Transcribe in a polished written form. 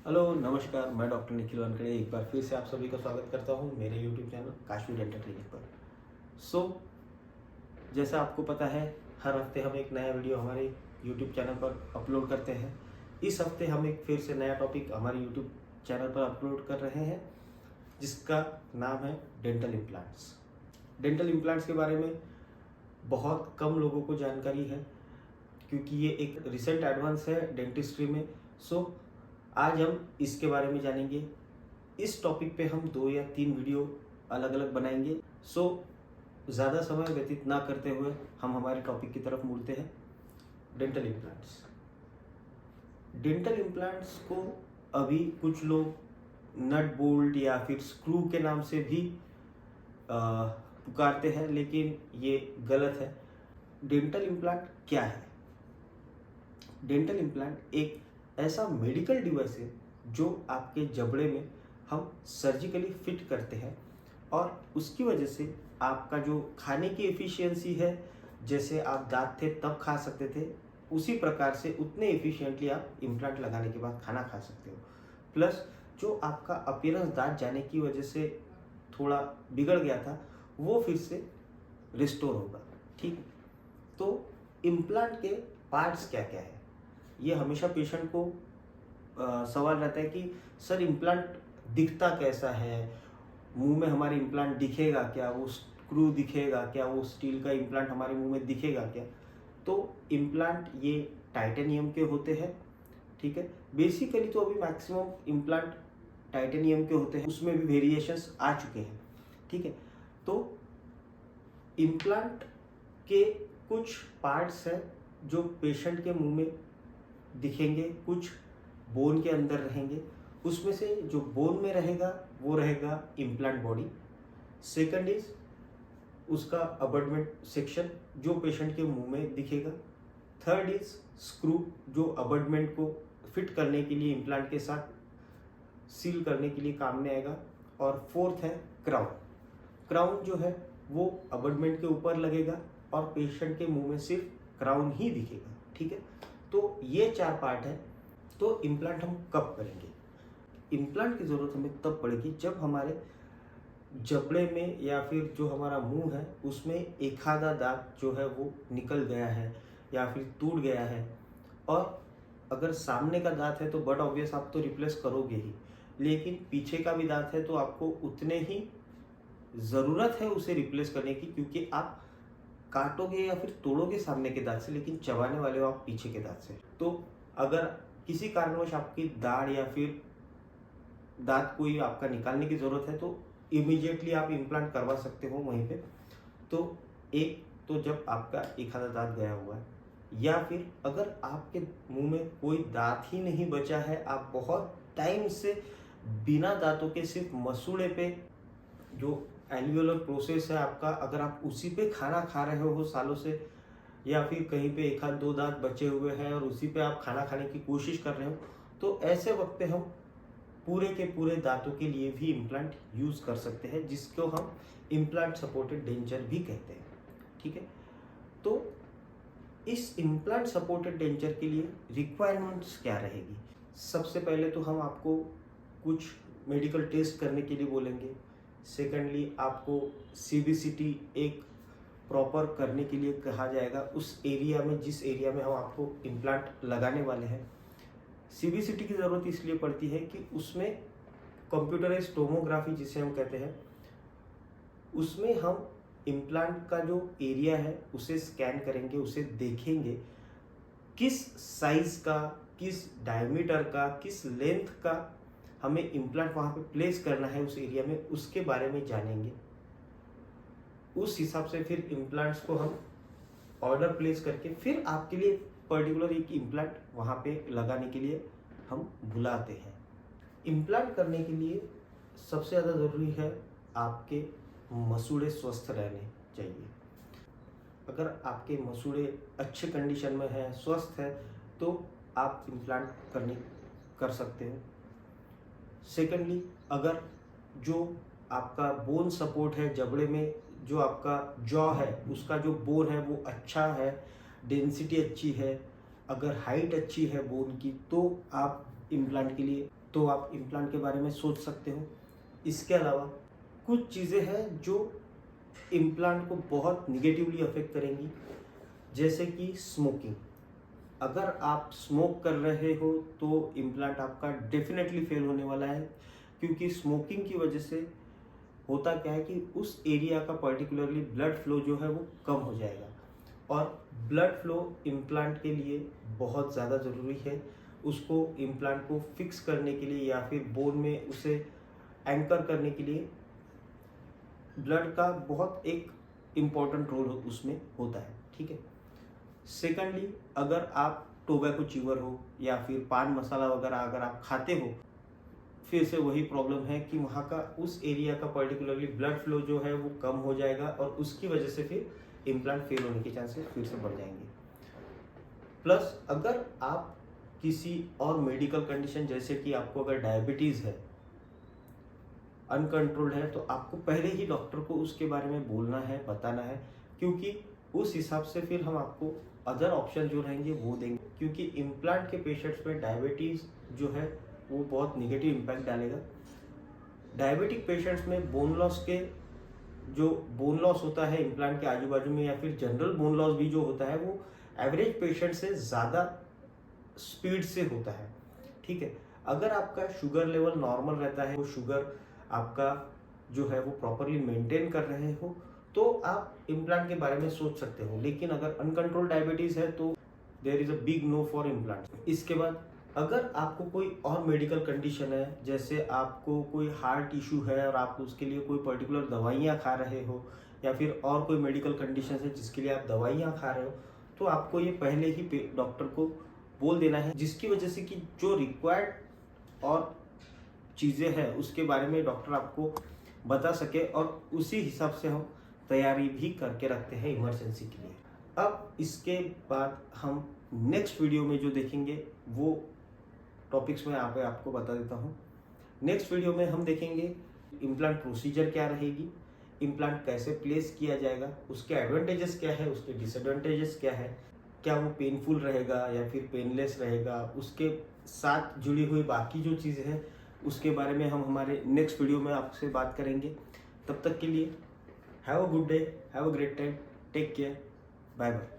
Hello नमस्कार, मैं doctor Nikhil Wankhede एक बार फिर से आप सभी का स्वागत करता हूं मेरे YouTube channel Kashvi dental clinic पर। जैसा आपको पता है, हर हफ्ते हम एक नया वीडियो हमारे यूट्यूब चैनल पर अपलोड करते हैं। इस हफ्ते हम एक फिर से नया टॉपिक हमारे यूट्यूब चैनल पर अपलोड कर रहे हैं, जिसका नाम है डेंटल इम्प्लांट्स। डेंटल इम्प्लांट्स के बारे में बहुत कम लोगों को जानकारी है, क्योंकि ये एक रिसेंट एडवांस है डेंटिस्ट्री में। आज हम इसके बारे में जानेंगे। इस टॉपिक पे हम 2 या 3 वीडियो अलग अलग बनाएंगे। ज़्यादा समय व्यतीत ना करते हुए हम हमारे टॉपिक की तरफ मुड़ते हैं। Dental implants. डेंटल इम्प्लांट्स को अभी कुछ लोग नट बोल्ट या फिर स्क्रू के नाम से भी पुकारते हैं, लेकिन ये गलत है। डेंटल इम्प्लांट क्या है? डेंटल इम्प्लांट एक ऐसा मेडिकल डिवाइस है जो आपके जबड़े में हम सर्जिकली फिट करते हैं, और उसकी वजह से आपका जो खाने की एफिशिएंसी है, जैसे आप दांत थे तब खा सकते थे, उसी प्रकार से उतने एफिशिएंटली आप इम्प्लांट लगाने के बाद खाना खा सकते हो। प्लस जो आपका अपीयरेंस दांत जाने की वजह से थोड़ा बिगड़ गया था, वो फिर से रिस्टोर होगा। ठीक है, तो इम्प्लांट के पार्ट्स क्या क्या है, ये हमेशा पेशेंट को सवाल रहता है कि सर इम्प्लांट दिखता कैसा है, मुंह में हमारे इम्प्लांट दिखेगा क्या, वो स्क्रू दिखेगा क्या, वो स्टील का इम्प्लांट हमारे मुंह में दिखेगा क्या। तो इम्प्लांट ये टाइटेनियम के होते हैं। ठीक है, बेसिकली तो अभी मैक्सिमम इम्प्लांट टाइटेनियम के होते हैं, उसमें भी वेरिएशंस आ चुके हैं। ठीक है, तो इम्प्लांट के कुछ पार्ट्स हैं जो पेशेंट के मुंह में दिखेंगे, कुछ बोन के अंदर रहेंगे। उसमें से जो बोन में रहेगा वो रहेगा इम्प्लांट बॉडी। सेकंड इज उसका अबटमेंट सेक्शन जो पेशेंट के मुंह में दिखेगा। थर्ड इज स्क्रू जो अबटमेंट को फिट करने के लिए इम्प्लांट के साथ सील करने के लिए काम में आएगा। और फोर्थ है क्राउन। क्राउन जो है वो अबटमेंट के ऊपर लगेगा और पेशेंट के मुंह में सिर्फ क्राउन ही दिखेगा। ठीक है, तो ये 4 पार्ट है। तो इम्प्लांट हम कब करेंगे? इम्प्लांट की ज़रूरत हमें तब पड़ेगी जब हमारे जबड़े में या फिर जो हमारा मुंह है उसमें एक आधा दांत जो है वो निकल गया है या फिर टूट गया है। और अगर सामने का दांत है तो बट ऑब्वियस आप तो रिप्लेस करोगे ही, लेकिन पीछे का भी दांत है तो आपको उतने ही ज़रूरत है उसे रिप्लेस करने की, क्योंकि आप काटोगे या फिर तोड़ोगे सामने के दांत से, लेकिन चबाने वाले हो आप पीछे के दांत से। तो अगर किसी कारणवश आपकी दाढ़ या फिर दांत कोई आपका निकालने की ज़रूरत है तो इमीडिएटली आप इम्प्लांट करवा सकते हो वहीं पे। तो एक तो जब आपका एक आधा दांत गया हुआ है, या फिर अगर आपके मुंह में कोई दांत ही नहीं बचा है, आप बहुत टाइम से बिना दांतों के सिर्फ मसूड़े पे जो एल्वियोलर प्रोसेस है आपका, अगर आप उसी पे खाना खा रहे हो सालों से, या फिर कहीं पे एक आध 2 दांत बचे हुए हैं और उसी पे आप खाना खाने की कोशिश कर रहे हो, तो ऐसे वक्त पे हम पूरे के पूरे दांतों के लिए भी इम्प्लांट यूज़ कर सकते हैं, जिसको हम इम्प्लांट सपोर्टेड डेंचर भी कहते हैं। ठीक है, तो इस इम्प्लांट सपोर्टेड डेंचर के लिए रिक्वायरमेंट्स क्या रहेगी? सबसे पहले तो हम आपको कुछ मेडिकल टेस्ट करने के लिए बोलेंगे। सेकेंडली आपको CBCT एक प्रॉपर करने के लिए कहा जाएगा उस एरिया में, जिस एरिया में हम आपको इम्प्लांट लगाने वाले हैं। CBCT की ज़रूरत इसलिए पड़ती है कि उसमें कंप्यूटराइज्ड टोमोग्राफी जिसे हम कहते हैं, उसमें हम इम्प्लांट का जो एरिया है उसे स्कैन करेंगे, उसे देखेंगे किस साइज़ का, किस डायमीटर का, किस लेंथ का हमें इम्प्लांट वहाँ पे प्लेस करना है उस एरिया में, उसके बारे में जानेंगे। उस हिसाब से फिर इम्प्लांट्स को हम ऑर्डर प्लेस करके फिर आपके लिए पर्टिकुलर एक इम्प्लांट वहाँ पे लगाने के लिए हम बुलाते हैं। इम्प्लांट करने के लिए सबसे ज़्यादा ज़रूरी है आपके मसूड़े स्वस्थ रहने चाहिए। अगर आपके मसूड़े अच्छे कंडीशन में है, स्वस्थ है, तो आप इम्प्लांट कर सकते हो। सेकेंडली, अगर जो आपका बोन सपोर्ट है जबड़े में, जो आपका जॉ है उसका जो बोन है वो अच्छा है, डेंसिटी अच्छी है, अगर हाइट अच्छी है बोन की, तो आप इम्प्लांट के लिए तो आप इम्प्लांट के बारे में सोच सकते हो। इसके अलावा कुछ चीज़ें हैं जो इम्प्लांट को बहुत निगेटिवली अफेक्ट करेंगी, जैसे कि स्मोकिंग। अगर आप स्मोक कर रहे हो तो इम्प्लांट आपका डेफिनेटली फेल होने वाला है, क्योंकि स्मोकिंग की वजह से होता क्या है कि उस एरिया का पर्टिकुलरली ब्लड फ्लो जो है वो कम हो जाएगा, और ब्लड फ्लो इम्प्लांट के लिए बहुत ज़्यादा ज़रूरी है। उसको इम्प्लांट को फिक्स करने के लिए या फिर बोन में उसे एंकर करने के लिए ब्लड का बहुत एक इम्पॉर्टेंट रोल उसमें होता है, ठीक है। सेकेंडली, अगर आप टोबैको च्यूअर हो या फिर पान मसाला वगैरह अगर आप खाते हो, फिर से वही प्रॉब्लम है कि वहाँ का उस एरिया का पर्टिकुलरली ब्लड फ्लो जो है वो कम हो जाएगा, और उसकी वजह से फिर इम्प्लांट फेल होने के चांसेस फिर से बढ़ जाएंगे। प्लस अगर आप किसी और मेडिकल कंडीशन, जैसे कि आपको अगर डायबिटीज़ है, अनकंट्रोल्ड है, तो आपको पहले ही डॉक्टर को उसके बारे में बोलना है, बताना है, क्योंकि उस हिसाब से फिर हम आपको अदर ऑप्शन जो रहेंगे वो देंगे। क्योंकि इम्प्लांट के पेशेंट्स में डायबिटीज़ जो है वो बहुत निगेटिव इम्पैक्ट डालेगा। डायबिटिक पेशेंट्स में बोन लॉस के जो बोन लॉस होता है इम्प्लांट के आजू बाजू में, या फिर जनरल बोन लॉस भी जो होता है, वो एवरेज पेशेंट से ज़्यादा स्पीड से होता है, ठीक है। अगर आपका शुगर लेवल नॉर्मल रहता है, वो शुगर आपका जो है वो प्रॉपरली मेंटेन कर रहे हो, तो आप इम्प्लांट के बारे में सोच सकते हो। लेकिन अगर अनकंट्रोल डायबिटीज़ है तो there is a big no for implant. इसके बाद अगर आपको कोई और मेडिकल कंडीशन है, जैसे आपको कोई हार्ट इशू है और आप उसके लिए कोई पर्टिकुलर दवाइयाँ खा रहे हो, या फिर और कोई मेडिकल कंडीशन है जिसके लिए आप दवाइयाँ खा रहे हो, तो आपको ये पहले ही डॉक्टर को बोल देना है, जिसकी वजह से कि जो रिक्वायर्ड और चीज़ें हैं उसके बारे में डॉक्टर आपको बता सके, और उसी हिसाब से हम तैयारी भी करके रखते हैं इमरजेंसी के लिए। अब इसके बाद हम नेक्स्ट वीडियो में जो देखेंगे वो टॉपिक्स में यहाँ पे आपको बता देता हूँ। नेक्स्ट वीडियो में हम देखेंगे इम्प्लांट प्रोसीजर क्या रहेगी, इम्प्लांट कैसे प्लेस किया जाएगा, उसके एडवांटेजेस क्या है, उसके डिसएडवांटेजेस क्या है, क्या वो पेनफुल रहेगा या फिर पेनलेस रहेगा, उसके साथ जुड़ी हुई बाकी जो चीज़ें हैं उसके बारे में हम हमारे नेक्स्ट वीडियो में आपसे बात करेंगे। तब तक के लिए have a good day, have a great time, take care, bye bye.